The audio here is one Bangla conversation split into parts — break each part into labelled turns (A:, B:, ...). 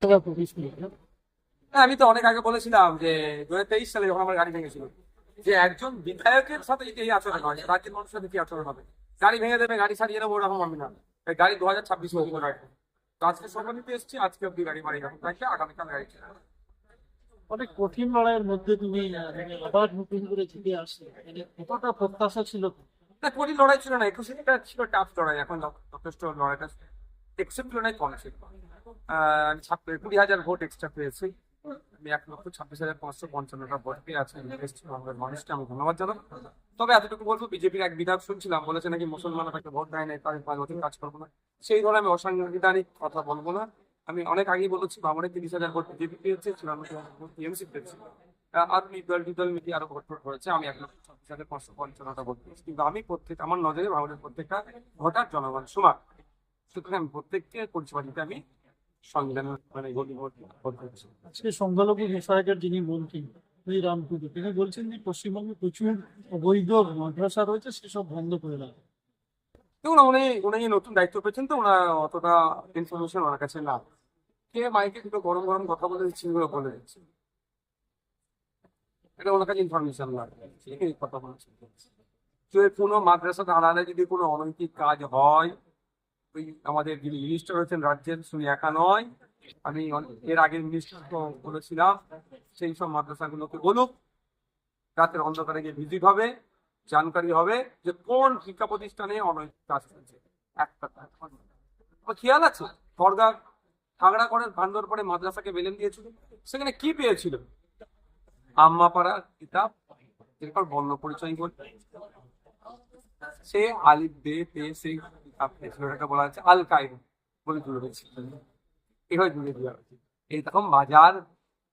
A: হ্যাঁ, আমি তো অনেক আগে বলেছিলাম যে 2023 সালে যখন আমার গাড়ি ভেঙেছিল, যে একজন বিধায়কের সাথে যদি এই আচরণ হয়, রাজ্যের মানুষের সাথে কি আচরণ হবে? গাড়ি ভেঙে দেবে, গাড়ি ছাড়িয়ে দেবো, ওরকম আমি না। এই গাড়ি 2026 পর্যন্ত রাখবো। তো আজকে সকাল নিতে এসেছি, আজকে অব্দি গাড়ি বাড়ি রাখবো, রাখবে আগামীকাল গাড়ি ছেড়ে দেবো।
B: অনেক কঠিন লড়াইয়ের মধ্যে তুমি আবার নতুন করে জিতে আসলে কতটা প্রত্যাশা ছিল?
A: না, কঠিন লড়াই ছিল না, 21-টা ছিল টাফ লড়াই। এখন যথেষ্ট লড়াইটা এক্সেপ্ট তুলনায় কম ছিল। আমি 20,000 ভোট এক্সট্রা পেয়েছি। আমি 1,26,555টা ভোট পেয়ে আছি। বাংলার মানুষকে আমি ধন্যবাদ জানাবো। তবে এতটুকু বলবো, বিজেপির এক বিধায়ক শুনছিলাম, বলেছে নাকি মুসলমানরা তাকে ভোট দেয় নাই, তাই 5 বছর কাজ করবো না। সেই ধরনের আমি অসাংবিধানিক কথা বলবো না। আমি অনেক আগেই বলেছি, বামনে 30,000 ভোট বিজেপি পেয়েছে, 94,000 ভোট টিএমসি পেয়েছে। আর দল মিলিয়ে আরো ভোট হয়েছে। আমি 1,26,555টা ভোট পেয়েছি। কিন্তু আমি আমার নজরে বামনের প্রত্যেকটা ভোটার জনগণ সমান। সুতরাং আমি প্রত্যেককে পরিষেবা দিতে আমি সংবিধানের মানে গদি ভোট ভোট দিচ্ছি।
B: আজকে সংখ্যালঘু বিষয়কের যিনি মন্ত্রী শ্রী রামটুডু তিনি বলছেন যে পশ্চিমবঙ্গে প্রচুর অবৈধ মাদ্রাসা রয়েছে, সেসব বন্ধ করে দেওয়া।
A: দেখুন, উনি উনি নতুন দায়িত্ব পেয়েছেন, তো ওনার অতটা ইনফরমেশন ওনার কাছে না। কে মাইকে দুটো গরম গরম কথা বলে দিচ্ছি, এগুলো বলে দিচ্ছি, এটা ওনার কাছে ইনফরমেশন না। এই কথা বলছি যে কোনো মাদ্রাসা দাঁড়ালে যদি কোনো অনৈতিক কাজ হয়, ওই আমাদের যিনি মিনিস্টার হয়েছেন রাজ্যের, শুনি একা নয়, আমি এর আগে মিনিস্টার বলেছিলাম, সেই সব মাদ্রাসাগুলোকে বলুক, রাতের অন্ধকারে গিয়ে ভিজিট হবে, জানকারি হবে যে কোন শিক্ষা প্রতিষ্ঠানে অনৈতিক কাজ চলছে। একটা খেয়াল আছে, খড়গা খাগড়াগড়ের বান্দরপড়ে মাদ্রাসাকে বেলেন দিয়েছিল, সেখানে কি পেয়েছিল? আম্মাপাড়া কিতাব, এরপর বর্ণ পরিচয় বই, সে আলিফ বে পে সেই কিতাব পেয়েছিল, এটাকে বলা হচ্ছে আল কায়দা বলে তুলে দিয়েছিল। এভাবে জুড়ে দেওয়া হয়েছে। এইরকম বাজার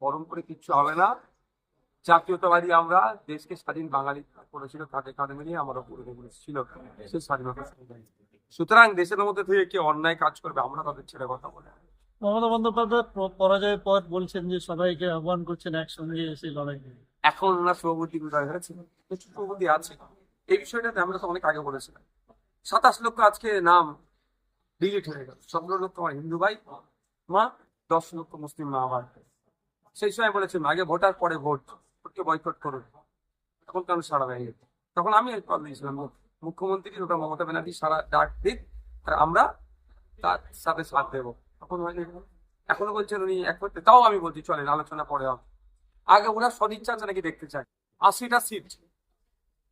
A: গরম করে কিচ্ছু হবে না। জাতীয়তাবাদী আমরা, দেশকে স্বাধীন বাঙালি করেছিল, কাঁধে কাঁধে মিলিয়ে আমরা পূর্বপুরুষ ছিল, সে স্বাধীনতা। সুতরাং দেশের মধ্যে থেকে কে অন্যায় কাজ করবে, আমরা তাদের ছেড়ে কথা বলে।
B: মমতা বন্দ্যোপাধ্যায় পরাজয়ের পর বলছেন যে সবাইকে আহ্বান করছেন একসঙ্গে এসে লড়াই করতে।
A: এখন ওনার সভাপতি উদয় হয়েছে, প্রচুর সভাপতি আছে। এই বিষয়টাতে আমরা তো অনেক আগে বলেছিলাম। 27 লক্ষ আজকে নাম ডিলিট হয়ে গেল। 17 লক্ষ আমার হিন্দু ভাই মা, 10 লক্ষ মুসলিম মা আমার। সেই সময় বলেছিলাম আগে ভোটার পরে ভোট, ভোটকে বয়কট করুন। তখন কেন সারা হয়ে গেছে? তখন আমি কল দিয়েছিলাম, মুখ্যমন্ত্রী ওটা মমতা ব্যানার্জি সারা ডাক দিক, আর আমরা তার সাথে সাথ দেবো। তখন হয়নি। এখনো বলছেন উনি এক করতে, তাও আমি বলছি চলেন আলোচনা পরে হবে। আগে ওরা সদিচ্ছা আছে নাকি দেখতে চায়। 80টা সিট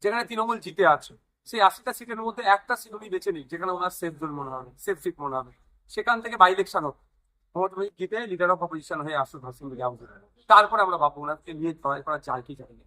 A: যেখানে তৃণমূল জিতে আছে, সেই 80টা সিটের মধ্যে একটা সিট উনি বেছে নিক যেখানে ওনার সেফ জোন মনে হবে, সেফ সিট মনে হবে। সেখান থেকে বাই ইলেকশন হোক, মমতা জিতে লিডার অফ অপোজিশন হয়ে আসুক হাসিম, তারপরে আমরা ভাববো ওনাকে নিয়ে লড়াই করা যায় কি যায় না।